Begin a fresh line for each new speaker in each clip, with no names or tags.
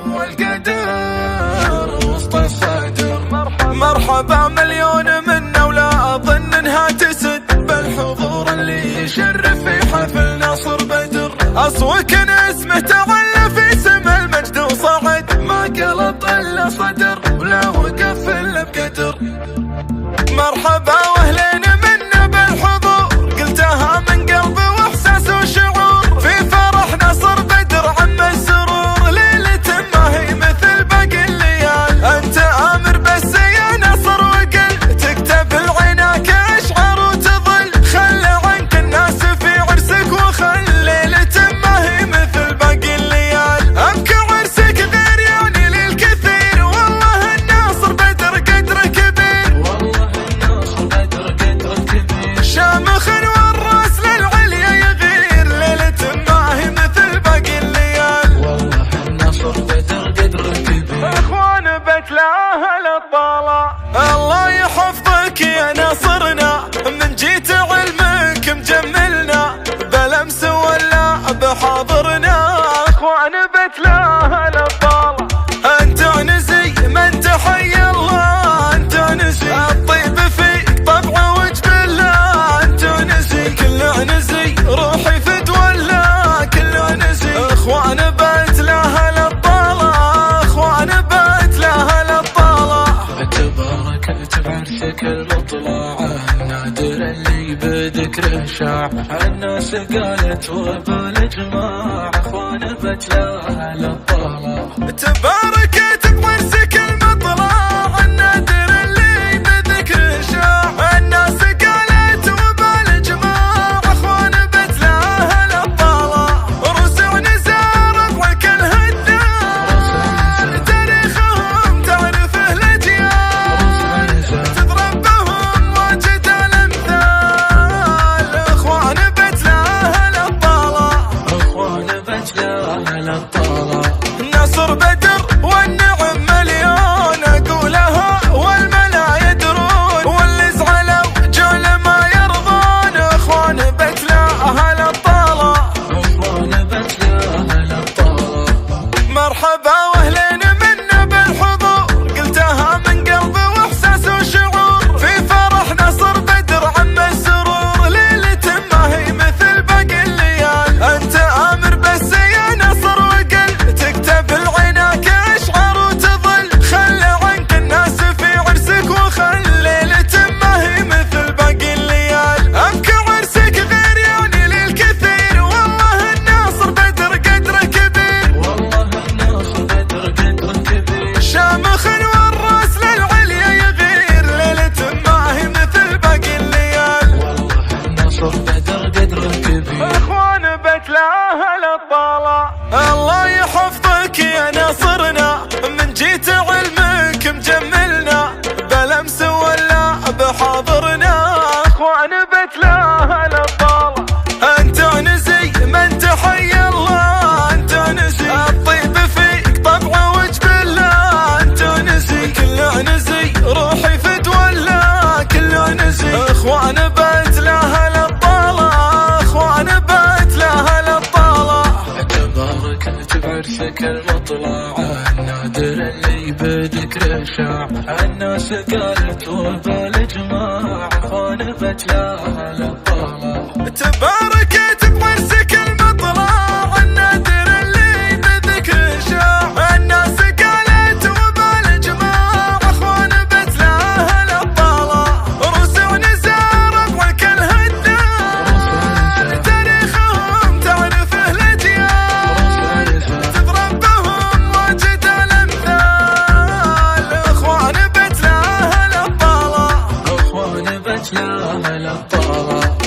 والقدر وسط الصدر. مرحبا مليون منا ولا أظن انها تسد بالحضور اللي يشرف في حفل نصر بدر. أصوك اسمه تعلى في سما المجد وصعد، ما قلط إلا صدر ولا وقف إلا بقدر. مرحبا واهلين منا بالحضور، قلتها من قلبي واحساس وشعور، في فرح نصر بدر عم السرور، ليلة ما هي مثل باقي الليال. انت امر بس يا نصر وقل تكتب العناك اشعار وتظل، خلى عنك الناس في عرسك وخل ليلة ما هي مثل باقي الليال. ابكى عرسك غير يعني للكثير، والله الناصر بدر قدره كبير، والله الناصر بدر قدره كبير. شامخ والراس للعليا يغير، ليلة ما هي مثل باقي الليال، والله الناصر بدر قدره كبير. اخوان بتلاها للطالع الله يحفظك يا ناصرنا، من جيت علمك مجملنا بلمس ولا بحاضرنا. اخوان بتلاها للطالع انت نزي من تحيا الله، انت نزي الطيب فيك طبع وجبله، انت نزي كل نزي روحي فتولى، كل نزي. اخوان بتلاها للطالع، اخوان بتلاها للطالع. تباركت بعرسك المطلع النادر اللي بذكره شاع، الناس قالت وبالجماع اخوان بتلاها للطالع. تباركت بعرسك المطلع النادر اللي بذكره شاع، الناس قالت وبالجماع اخوان بتلاها للطالع. رسع نزار ربعك الهدار، تاريخهم تعرفه الاجيال، تضرب بهم واجد الامثال. اخوان بتلاها للطالع، اخوان بتلاها للطالع. نصر بدر والنعم مليون اقولها والملا يدرون، واللي زعلوا جول ما يرضون. اخوان بتلاها للطالع، اخوان بتلاها للطالع. مرحبا واهلين منا بالحضور، قلتها من قلبي واحساس وشعور، في فرح نصر بدر عم السرور، ليلة ما هي مثل باقي الليال. انت امر بس يا نصر وقل تكتب العناك اشعار وتظل، خلى عنك الناس في عرسك وخل ليلة ما هي مثل باقي الليال. ابكى عرسك غير يعني للكثير، والله الناصر بدر قدره كبير، والله الناصر بدر قدره كبير. شامخ والراس للعليا يغير، ليلة ما هي مثل باقي الليال، والله الناصر بدر قدره كبير. اخوان بتلاها للطالع الله يحفظك يا ناصرنا، من جيت علمك مجملنا بلمس ولا بحاضرنا. اخوان بتلاها للطالع انت نزي من تحيا الله، انت نزي الطيب فيك طبع وجبله، انت نزي كل نزي روحي فتولى، كل نزي. اخوان بتلاها للطالع، اخوان بتلاها للطالع. تباركت بعرسك المطلع النادر اللي بذكره شاع، الناس قالت وبالجماع اخوان بتلاها للطالع. تباركت بعرسك المطلع النادر اللي بذكره شاع، الناس قالت وبالجماع اخوان بتلاها للطالع. رسع نزار ربعك الهدار، تاريخهم تعرفه الاجيال، تضرب بهم واجد الامثال. اخوان بتلاها للطالع، اخوان بتلاها للطالع.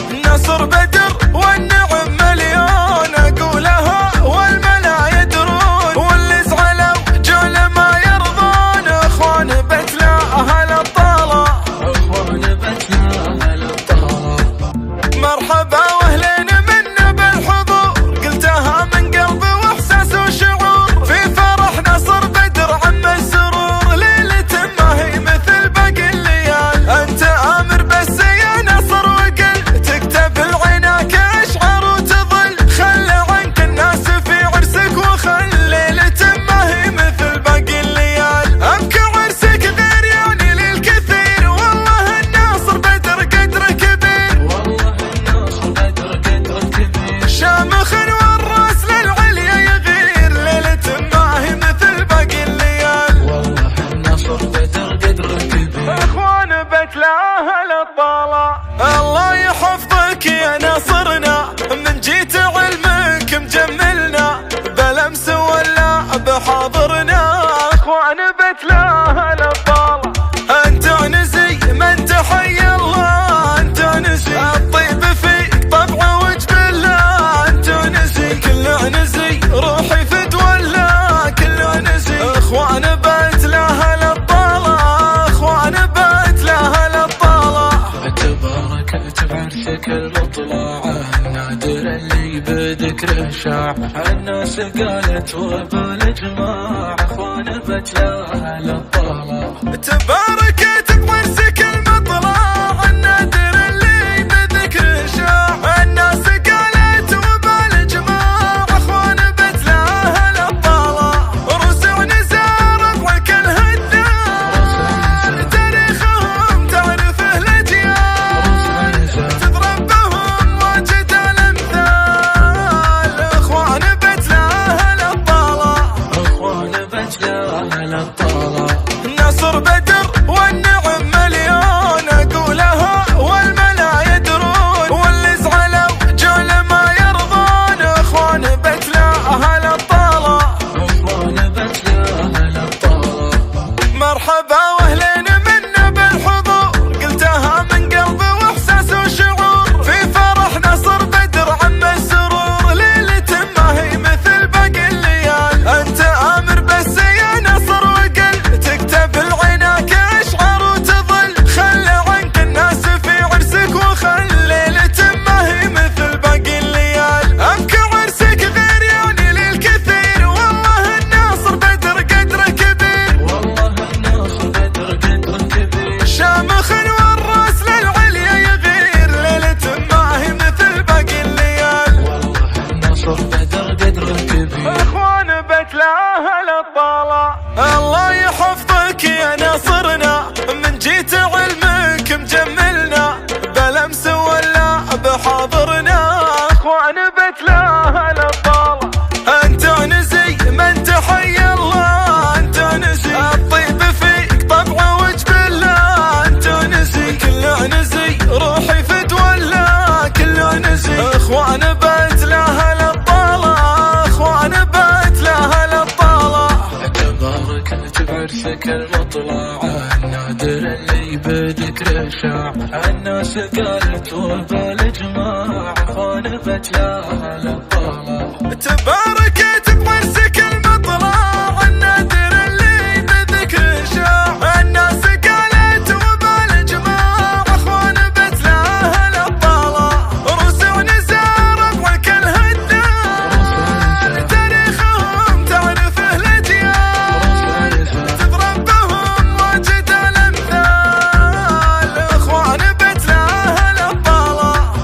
بحاضرنا اخوان بتلاها الابطال. انت نسي من تحيا الله، انت نسي الطيب فيك طبع وجبله، انت نسي كله نسي روحي فتولى، كله نسي اخوان بتلاها الابطال، اخوان بتلاها الابطال.
تباركت بعرسك المطلع النادر اللي بذكره شاع، الناس قالت وبالاجماع اخوان بتلاها الابطال.
تباركت بعرسك المطلع النادر اللي بذكره شاع، الناس قالت وبالاجماع اخوان بتلاها الابطال. رسع نزار ضحك الهدار، تاريخهم تعرفه الاجيال، تضرب بهم واجد الامثال، اخوان بتلاها الابطال،
اخوان بتلاها الابطال.
نصر بدر والنعم مليون اقولها والملا يدرون، واللي زعلوا جول ما يرضون اخوان بتلاها الابطال،
اخوان بتلاها الابطال.
مرحبا واهلين منا بالحضور، قلتها من قلبي واحساس وشعور، في فرح نصر بدر عم السرور، ليلة ما هي مثل باقي الليال، انت امر بس يا نصر وقل، تكتب العناك اشعار وتظل، خلى عنك الناس في عرسك وخل، ليلة ما هي مثل باقي الليال، ابكي عرسك غير يعني للكثير، والله الناصر بدر قدره كبير،
والله الناصر بدر قدر كبير،
شامخ والراس للعليا يغير، ليلة ما هي مثل باقي الليال،
والله الناصر بدر قدر كبير.
اخوان بتلاها الابطال. الله يحفظك يا ناصرنا، من جيت علمك مجملنا، بلمس ولا بحاضرنا اخوان بتلاها الابطال. انت نسي من تحيا الله، انت نسي الطيب فيك طبع وجبله، انت نسي كله نسي روحي فتولى، كله نسي اخوان بتلاها الابطال، اخوان بتلاها الابطال.
تباركت بعرسك المطلع النادر اللي بذكره شاع، الناس قالت وبالاجماع اخوان بتلاها الابطال.
تباركت بعرسك المطلع النادر اللي بذكره شاع، الناس قالت وبالاجماع اخوان بتلاها الابطال. رسع نزار ضحك الهدار، تاريخهم تعرفه الاجيال، تضرب بهم واجد الامثال، اخوان بتلاها الابطال،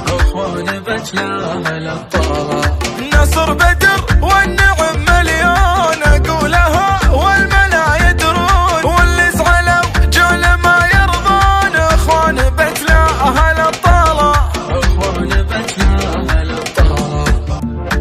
اخوان بتلاها الابطال.
نصر بدر والنعم مليون اقولها والملا يدرون، واللي زعلوا جول ما يرضون اخوان بتلاها الابطال،
اخوان بتلاها الابطال.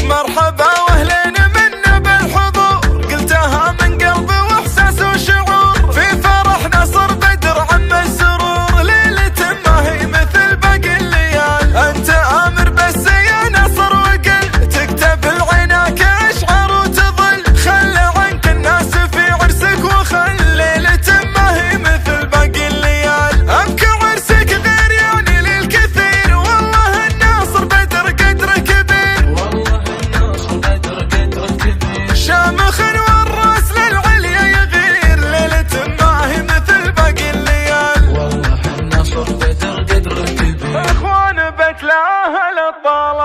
مرحبا واهلين منا بالحضور، قلتها من قلبي واحساس وشعور، في فرح نصر بدر عم السرور، ليلة ما هي مثل باقي الليال، انت امر بس يا نصر وقل، تكتب العناك اشعار وتظل، خلى عنك الناس في عرسك وخل، ليلة ما هي مثل باقي الليال، ابكي عرسك غير يعني للكثير، والله الناصر بدر قدره كبير،
والله الناصر بدر قدر كبير،
شامخ والراس للعليا يغير، ليلة ما هي مثل باقي الليال،
والله الناصر بدر قدر كبير.
اخوان بتلاها الابطال.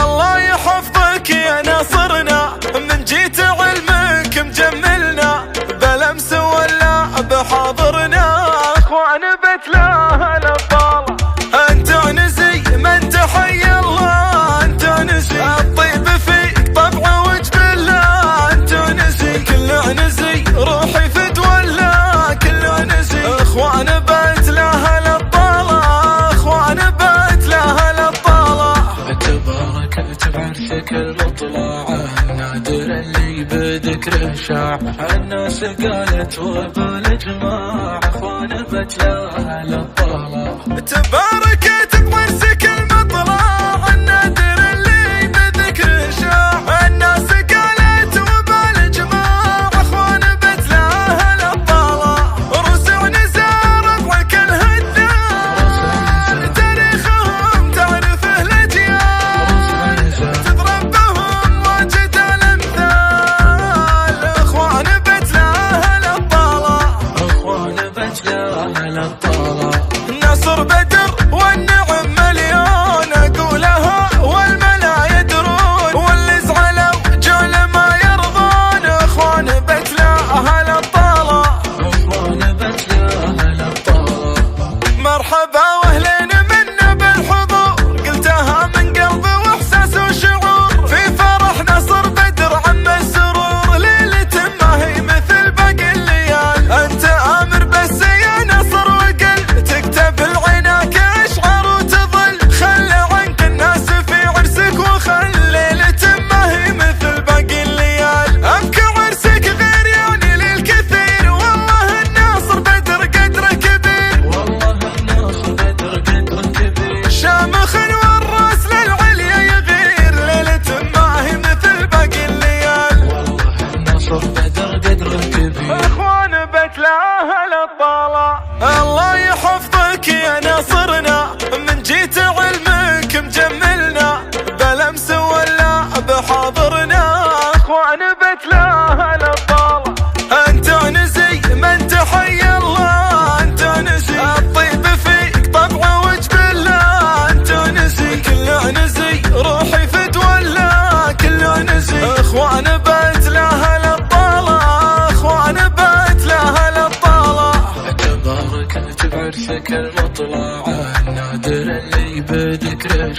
الله يحفظك يا ناصرنا، من جيت علمك مجملنا، بلمس ولا بحاضرنا اخوان بتلاها الابطال. انت نسي من تحيا الله، انت نسي الطيب فيك طبع وجبله، انت نسي كله نسي روحي فتولى، كله نسي اخوان بتلاها الابطال، اخوان بتلاها الابطال.
تباركت بعرسك المطلع النادر اللي بذكره شاع، الناس قالت وبالاجماع اخوان بتلاها الابطال.
تباركت بعرسك المطلع النادر اللي بذكره شاع، الناس قالت وبالاجماع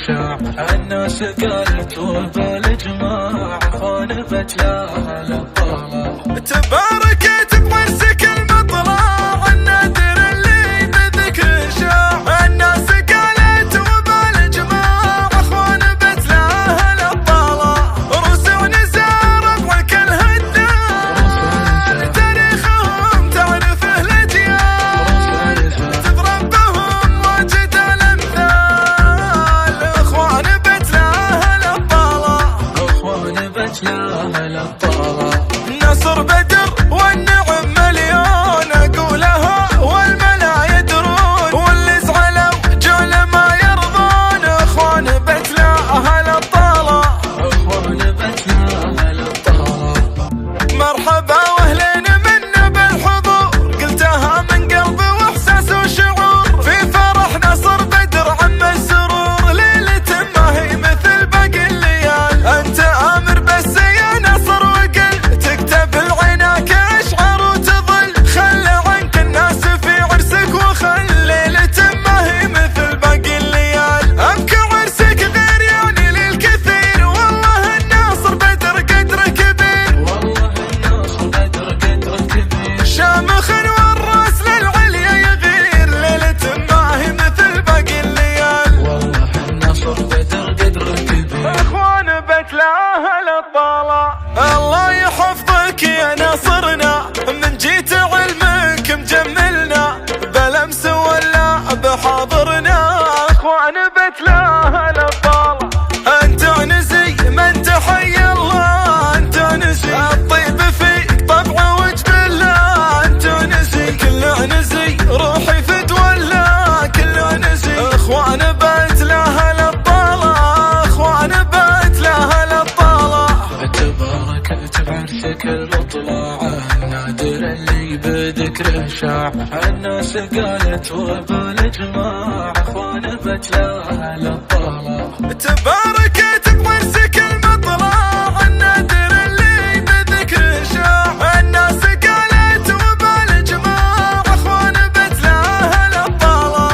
رشاع. الناس قالت وبالجماع خانبت لها الطلع.
تباركت بعرسك المطلع النادر اللي بذكر شاع. الناس قالت وبالجماع خانبت لها الطلع. رسع نزار بوكل هدال تاريخهم تعرفه الاجيال. تضرب بهم واجد الامثال. اخوان بت لها الطلع.
اخوان بت لها الطلع.
نصر بدر والنعم مليون اقولها والملا يدرون. واللي زعلوا جول ما يرضون. اخوان بت لها الطلع.
اخوان بت لها الطلع.
مرحبا واهلين منا بالحضور. قلتها من قلبي واحساس وشعور. في فرح نصر بدر عم السرور. ليلة ما هي مثل باقي الليال. انت امر بس يا نصر وقل تكتب العناك اشعار وتظل. خلى عنك الناس في عرسك وخل. ليلة ما هي مثل باقي الليال. ابكى عرسك غير يعني للكثير. والله الناصر بدر قدره كبير.
والله الناصر بدر قدره كبير.
شامخ والراس للعليا يغير. ليلة ما هي مثل باقي الليال.
والله الناصر بدر قدره كبير.
اخوان بت لها الطلع. الله يحفظك يا ناصرنا. من جيت علمك مجملنا. بلمس ولا بحاضرنا. اخوان بت لها الطلع. انت نزي من تحيا الله. انت نزي الطيب فيك طبع وجبله. انت نزي كل نزي روحي فتولى. كل نزي اخوان بت لها الطلع. اخوان بت لها الطلع.
تباركت بعرسك المطلع النادر اللي بذكره شاع. الناس قالت وبالجماع خانبت لها الطلع.
تباركت بعرسك المطلع النادر اللي بذكر شاع. الناس قالت وبالجماع خانبت لها الطلع.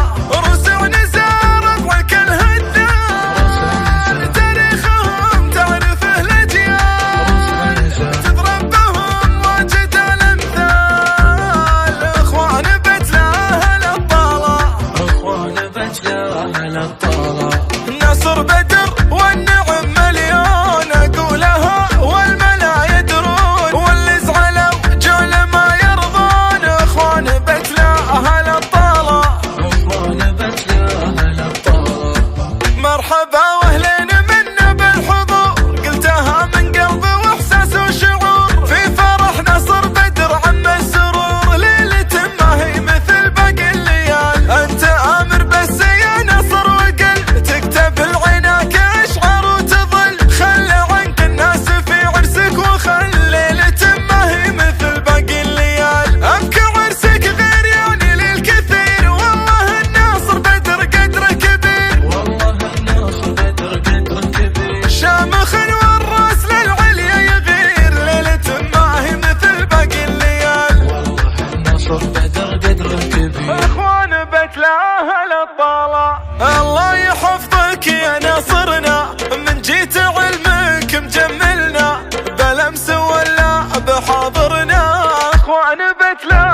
رسع نزار بوكل هدال تاريخهم تعرفه الاجيال. تضرب بهم واجد الامثال. اخوان بت لها الطلع.
اخوان بت لها الطلع.
نصر بدر والنعم مليون اقولها والملا يدرون. واللي زعلوا جول ما يرضون. اخوان بت لها الطلع.
اخوان بت لها الطلع.
مرحبا واهلين منا بالحضور. قلتها من قلبي واحساس وشعور. في فرح نصر بدر عم السرور. ليلة ما هي مثل باقي الليال. انت امر بس يا نصر وقل تكتب العناك اشعار وتظل. خلى عنك الناس في عرسك وخل. ليلة ما هي مثل باقي الليال. ابكى عرسك غير يعني للكثير. والله الناصر بدر قدره كبير.
والله الناصر بدر قدره كبير.
شامخ والراس للعليا يغير. ليلة ما هي مثل باقي الليال.
والله الناصر بدر قدره كبير.
اخوان بت لها الطلع. الله يحفظك يا ناصرنا. من جيت علمك مجملنا. بلمس ولا بحاضرنا. اخوان بت لها